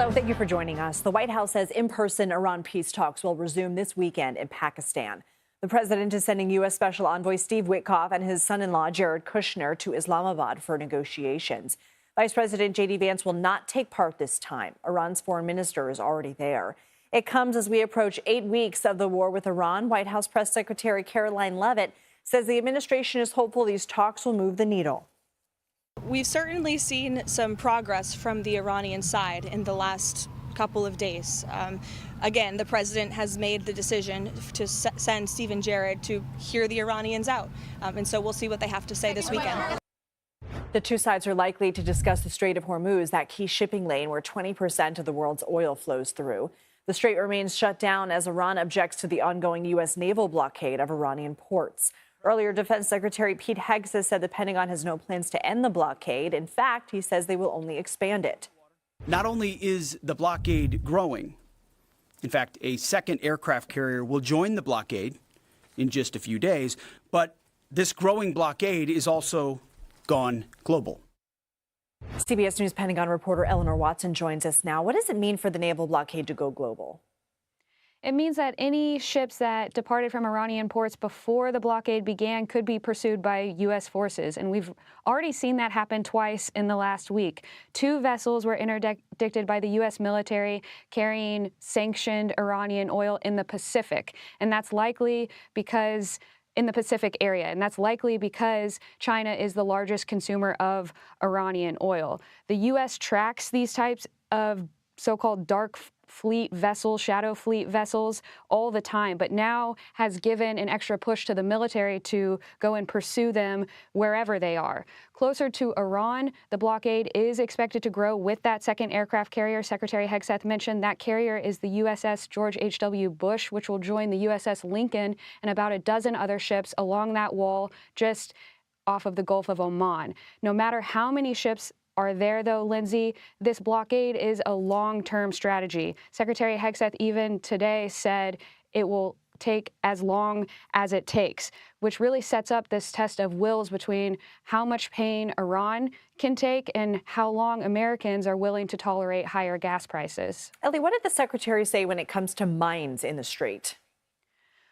Hello, thank you for joining us. The White House says in-person Iran peace talks will resume this weekend in Pakistan. The president is sending U.S. Special Envoy Steve Witkoff and his son-in-law Jared Kushner to Islamabad for negotiations. Vice President J.D. Vance will not take part this time. Iran's foreign minister is already there. It comes as we approach 8 weeks of the war with Iran. White House Press Secretary Caroline Leavitt says the administration is hopeful these talks will move the needle. We've certainly seen some progress from the Iranian side in the last couple of days. Again, the president has made the decision to send Steve and Jared to hear the Iranians out. And so we'll see what they have to say this weekend. The two sides are likely to discuss the Strait of Hormuz, that key shipping lane where 20% of the world's oil flows through. The strait remains shut down as Iran objects to the ongoing U.S. naval blockade of Iranian ports. Earlier, Defense Secretary Pete Hegseth said the Pentagon has no plans to end the blockade. In fact, he says they will only expand it. Not only is the blockade growing, in fact, a second aircraft carrier will join the blockade in just a few days, but this growing blockade is also gone global. CBS News Pentagon reporter Eleanor Watson joins us now. What does it mean for the naval blockade to go global? It means that any ships that departed from Iranian ports before the blockade began could be pursued by U.S. forces. And we've already seen that happen twice in the last week. 2 vessels were interdicted by the U.S. military carrying sanctioned Iranian oil in the Pacific. And that's likely because in the Pacific area. And that's likely because China is the largest consumer of Iranian oil. The U.S. tracks these types of so-called dark fleet vessels, shadow fleet vessels all the time, but now has given an extra push to the military to go and pursue them wherever they are. Closer to Iran, the blockade is expected to grow with that second aircraft carrier. Secretary Hegseth mentioned that carrier is the USS George H.W. Bush, which will join the USS Lincoln and about a dozen other ships along that wall just off of the Gulf of Oman. No matter how many ships are there, though, Lindsay, this blockade is a long-term strategy. Secretary Hegseth even today said it will take as long as it takes, which really sets up this test of wills between how much pain Iran can take and how long Americans are willing to tolerate higher gas prices. Ellie, what did the secretary say when it comes to mines in the strait?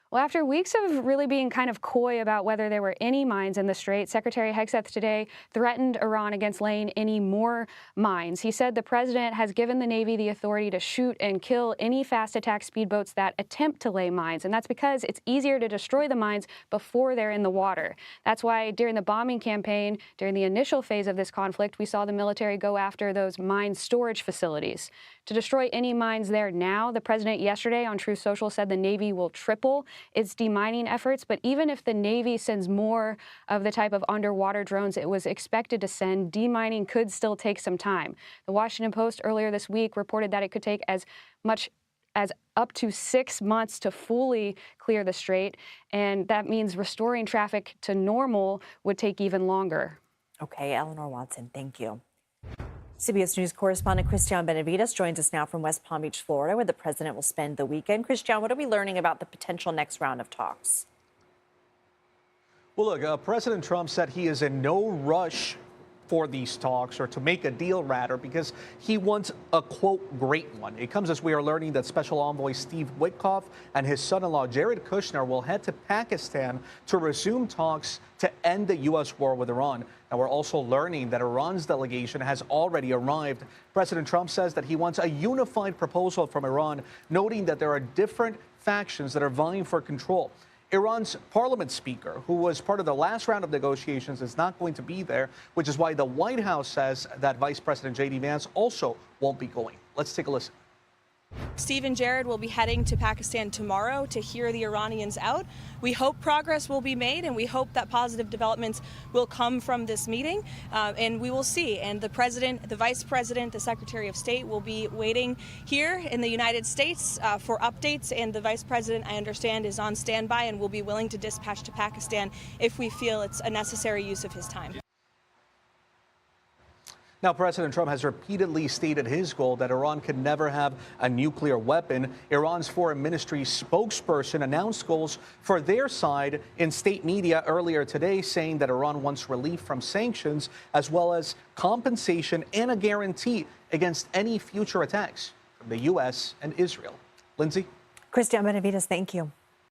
Well, after weeks of really being kind of coy about whether there were any mines in the strait, Secretary Hegseth today threatened Iran against laying any more mines. He said the president has given the Navy the authority to shoot and kill any fast attack speedboats that attempt to lay mines. And that's because it's easier to destroy the mines before they're in the water. That's why during the bombing campaign, during the initial phase of this conflict, we saw the military go after those mine storage facilities. To destroy any mines there now, the president yesterday on Truth Social said the Navy will triple its demining efforts. But even if the Navy sends more of the type of underwater drones it was expected to send, demining could still take some time. The Washington Post earlier this week reported that it could take as much as up to 6 months to fully clear the strait. And that means restoring traffic to normal would take even longer. Okay, Eleanor Watson, thank you. CBS News correspondent Cristian Benavides joins us now from West Palm Beach, Florida, where the president will spend the weekend. Cristian, what are we learning about the potential next round of talks? Well, look, President Trump said he is in no rush for these talks, or to make a deal rather, because he wants a, quote, great one. It comes as we are learning that Special Envoy Steve Witkoff and his son-in-law Jared Kushner will head to Pakistan to resume talks to end the U.S. war with Iran. Now, we're also learning that Iran's delegation has already arrived. President Trump says that he wants a unified proposal from Iran, noting that there are different factions that are vying for control. Iran's parliament speaker, who was part of the last round of negotiations, is not going to be there, which is why the White House says that Vice President J.D. Vance also won't be going. Let's take a listen. Steve and Jared will be heading to Pakistan tomorrow to hear the Iranians out. We hope progress will be made, and we hope that positive developments will come from this meeting, and we will see. And the president, the vice president, the secretary of state will be waiting here in the United States for updates, and the vice president, I understand, is on standby and will be willing to dispatch to Pakistan if we feel it's a necessary use of his time. Now, President Trump has repeatedly stated his goal that Iran could never have a nuclear weapon. Iran's foreign ministry spokesperson announced goals for their side in state media earlier today, saying that Iran wants relief from sanctions as well as compensation and a guarantee against any future attacks from the U.S. and Israel. Lindsay? Cristian, Benavides, thank you.